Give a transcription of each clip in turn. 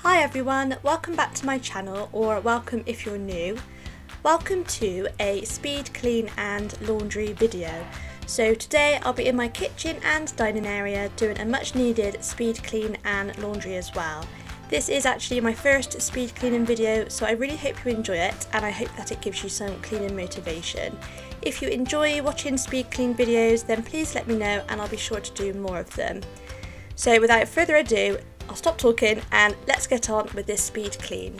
Hi everyone, welcome back to my channel, or welcome if you're new. Welcome to a speed clean and laundry video. So today I'll be in my kitchen and dining area doing a much needed speed clean and laundry as well. This is actually my first speed cleaning video, so I really hope you enjoy it and I hope that it gives you some cleaning motivation. If you enjoy watching speed clean videos, then please let me know and I'll be sure to do more of them. So without further ado, I'll stop talking and let's get on with this speed clean.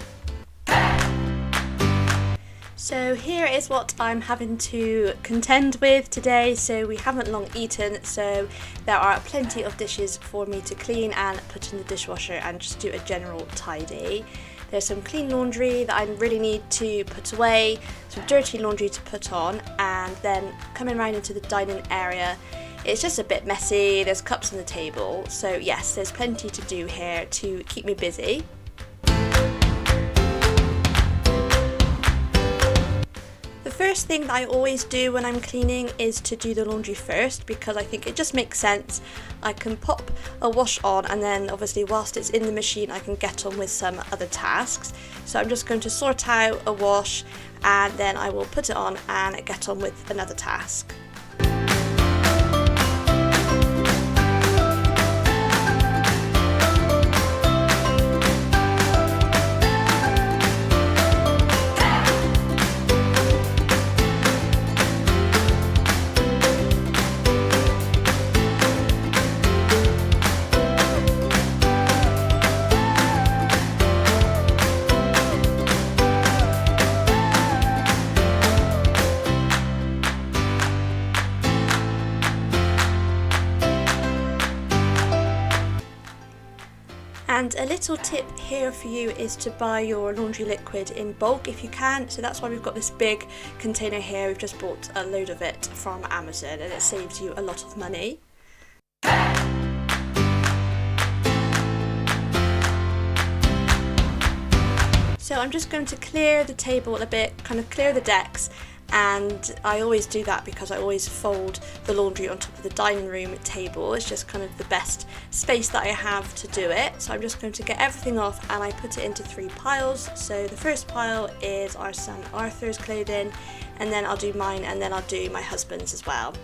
So here is what I'm having to contend with today. So we haven't long eaten, so there are plenty of dishes for me to clean and put in the dishwasher and just do a general tidy. There's some clean laundry that I really need to put away, some dirty laundry to put on, and then coming around into the dining area, it's just a bit messy, there's cups on the table, so yes, there's plenty to do here to keep me busy. The first thing that I always do when I'm cleaning is to do the laundry first, because I think it just makes sense. I can pop a wash on and then obviously whilst it's in the machine I can get on with some other tasks. So I'm just going to sort out a wash and then I will put it on and get on with another task. And a little tip here for you is to buy your laundry liquid in bulk if you can. So that's why we've got this big container here. We've just bought a load of it from Amazon and it saves you a lot of money. So I'm just going to clear the table a bit, kind of clear the decks. And I always do that because I always fold the laundry on top of the dining room table. It's just kind of the best space that I have to do it. So I'm just going to get everything off and I put it into 3 piles. So the first pile is our son Arthur's clothing, and then I'll do mine, and then I'll do my husband's as well.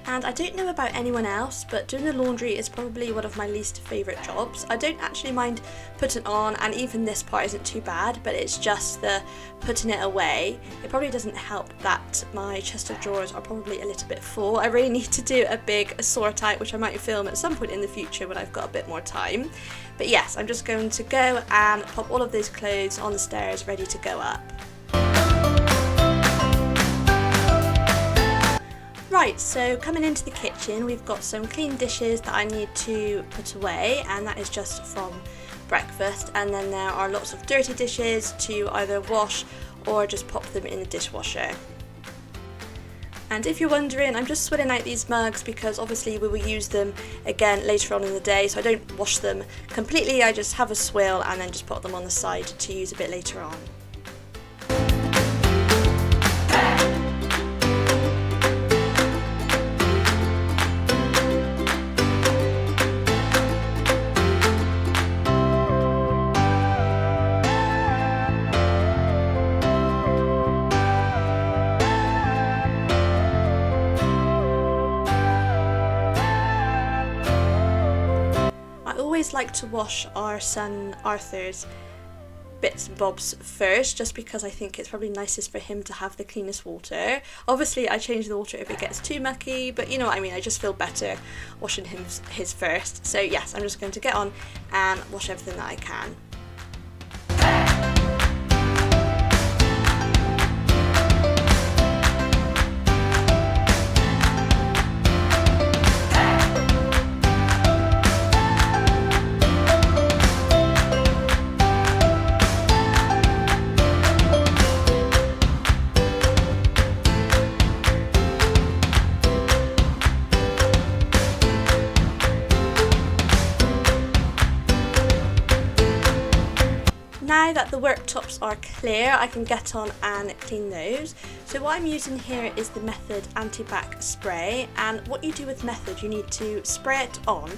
And I don't know about anyone else, but doing the laundry is probably one of my least favourite jobs. I don't actually mind putting on, and even this part isn't too bad, but it's just the putting it away. It probably doesn't help that my chest of drawers are probably a little bit full. I really need to do a big sort out, which I might film at some point in the future when I've got a bit more time. But yes, I'm just going to go and pop all of those clothes on the stairs ready to go up. Right, so coming into the kitchen, we've got some clean dishes that I need to put away, and that is just from breakfast, and then there are lots of dirty dishes to either wash or just pop them in the dishwasher. And if you're wondering, I'm just swilling out these mugs because obviously we will use them again later on in the day, so I don't wash them completely, I just have a swill and then just put them on the side to use a bit later on. always like to wash our son Arthur's bits and bobs first, just because I think it's probably nicest for him to have the cleanest water. Obviously I change the water if it gets too mucky, but you know what I mean, I just feel better washing his first. So yes, I'm just going to get on and wash everything that I can. Now that the worktops are clear, I can get on and clean those. So what I'm using here is the Method Antibac spray, and what you do with Method, you need to spray it on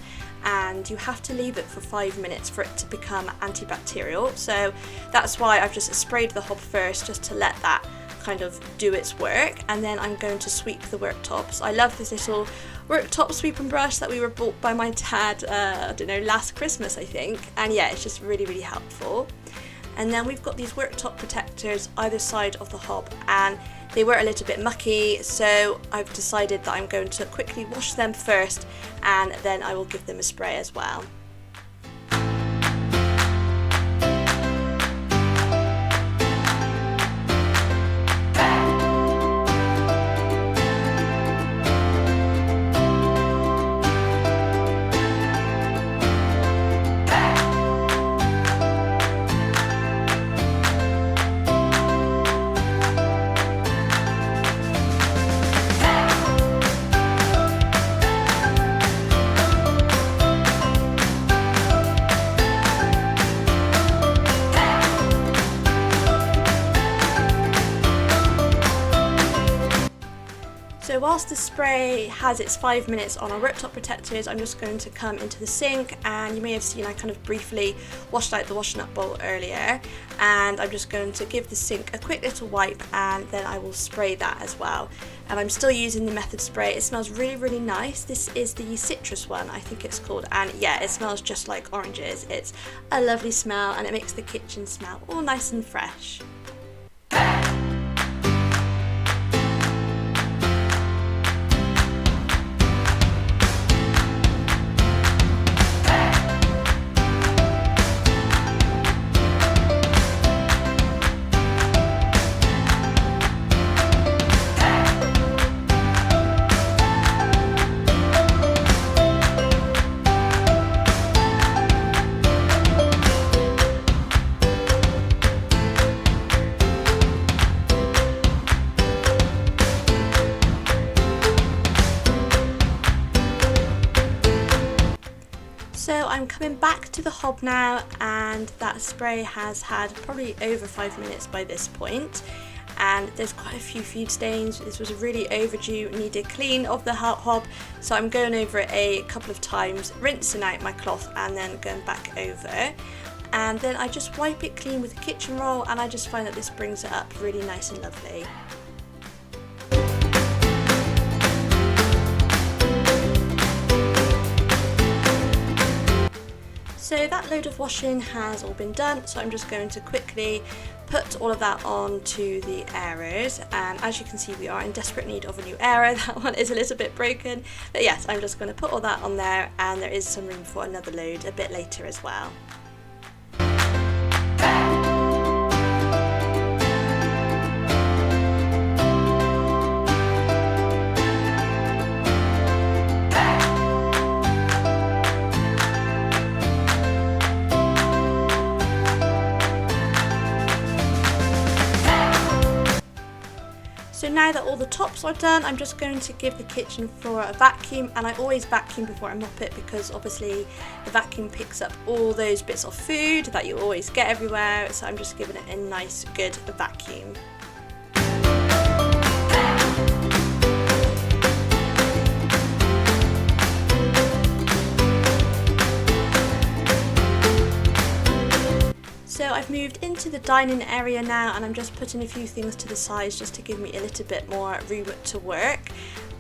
and you have to leave it for 5 minutes for it to become antibacterial. So that's why I've just sprayed the hob first, just to let that kind of do its work, and then I'm going to sweep the worktops. I love this little worktop sweeping brush that we were bought by my dad, I don't know, last Christmas I think, and yeah, it's just really helpful. And then we've got these worktop protectors either side of the hob, and they were a little bit mucky, so I've decided that I'm going to quickly wash them first and then I will give them a spray as well. So whilst the spray has its 5 minutes on our worktop protectors, I'm just going to come into the sink, and you may have seen I kind of briefly washed out the washing up bowl earlier, and I'm just going to give the sink a quick little wipe and then I will spray that as well. And I'm still using the Method spray. It smells really nice. This is the citrus one, I think it's called, and yeah, it smells just like oranges. It's a lovely smell and it makes the kitchen smell all nice and fresh. So I'm coming back to the hob now, and that spray has had probably over 5 minutes by this point, and there's quite a few food stains. This was a really overdue, needed clean of the hob, so I'm going over it a couple of times, rinsing out my cloth and then going back over, and then I just wipe it clean with a kitchen roll, and I just find that this brings it up really nice and lovely. So that load of washing has all been done, so I'm just going to quickly put all of that onto the airers, and as you can see we are in desperate need of a new airer. That one is a little bit broken, but yes, I'm just going to put all that on there, and there is some room for another load a bit later as well. So now that all the tops are done, I'm just going to give the kitchen floor a vacuum, and I always vacuum before I mop it because obviously the vacuum picks up all those bits of food that you always get everywhere, so I'm just giving it a nice good vacuum. So I've moved into the dining area now, and I'm just putting a few things to the sides just to give me a little bit more room to work.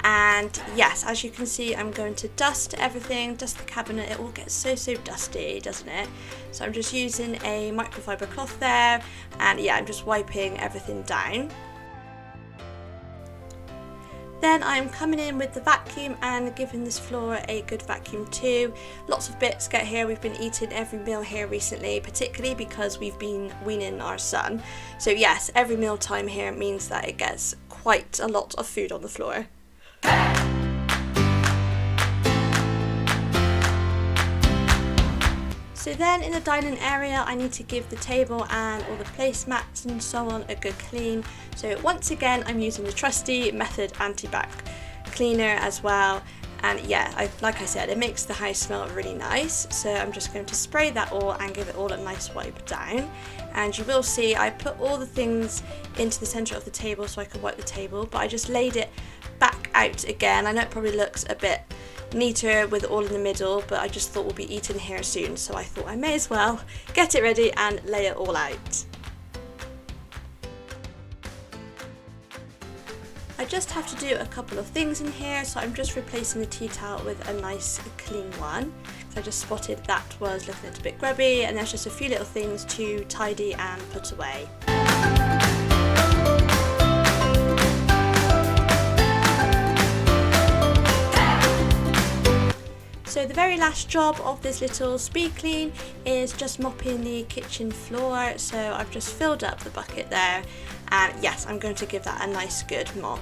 And yes, as you can see, I'm going to dust everything, dust the cabinet. It all gets so dusty, doesn't it? So I'm just using a microfiber cloth there, and yeah, I'm just wiping everything down. Then I'm coming in with the vacuum and giving this floor a good vacuum too. Lots of bits get here. We've been eating every meal here recently, particularly because we've been weaning our son. So yes, every meal time here means that it gets quite a lot of food on the floor. So then in the dining area, I need to give the table and all the placemats and so on a good clean. So once again, I'm using the trusty Method Anti-Bac cleaner as well. And yeah, like I said, it makes the house smell really nice. So I'm just going to spray that all and give it all a nice wipe down. And you will see I put all the things into the centre of the table so I can wipe the table, but I just laid it back out again. I know it probably looks a bit neater with it all in the middle, but I just thought we'll be eating here soon, so I thought I may as well get it ready and lay it all out. I just have to do a couple of things in here, so I'm just replacing the tea towel with a nice clean one. So I just spotted that was looking a little bit grubby, and there's just a few little things to tidy and put away. So the very last job of this little speed clean is just mopping the kitchen floor. So I've just filled up the bucket there, and yes, I'm going to give that a nice good mop.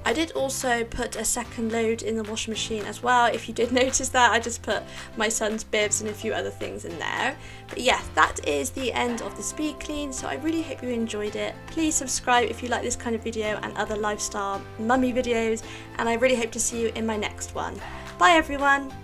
I did also put a second load in the washing machine as well. If you did notice that, I just put my son's bibs and a few other things in there. But yeah, that is the end of the speed clean, so I really hope you enjoyed it. Please subscribe if you like this kind of video and other lifestyle mummy videos, and I really hope to see you in my next one. Bye everyone!